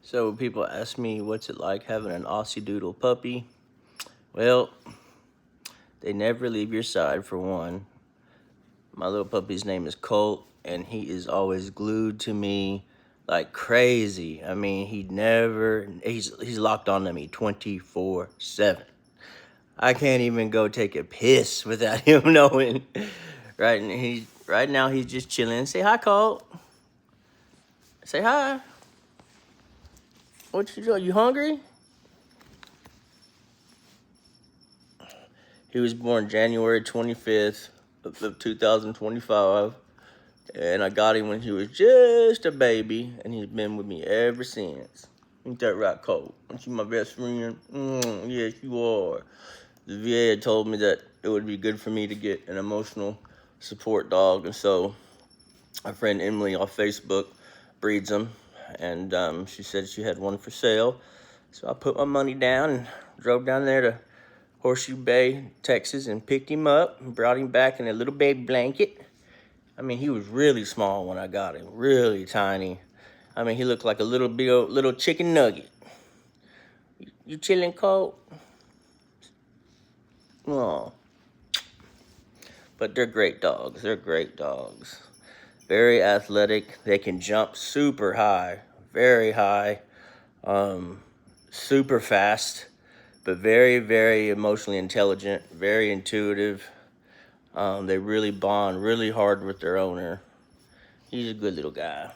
So people ask me, what's it like having an Aussiedoodle puppy? Well, they never leave your side, for one. My little puppy's name is Colt, and he is always glued to me like crazy. I mean, he's locked onto me 24/7. I can't even go take a piss without him knowing. Right now he's just chilling. Say hi, Colt. Say hi. What you doing? You hungry? He was born January 25th of 2025, and I got him when he was just a baby, and he's been with me ever since. Ain't that right, Colt? Aren't you my best friend? Yes, you are. The VA had told me that it would be good for me to get an emotional support dog, and so my friend Emily off Facebook breeds them, and she said she had one for sale. So I put my money down and drove down there to Horseshoe Bay, Texas, and picked him up and brought him back in a little baby blanket. I mean, he was really small when I got him, really tiny. I mean, he looked like a little chicken nugget. You chilling, Colt? Oh. But they're great dogs. They're great dogs. Very athletic. They can jump super high, very high, super fast, but very, very emotionally intelligent, very intuitive. They really bond really hard with their owner. He's a good little guy.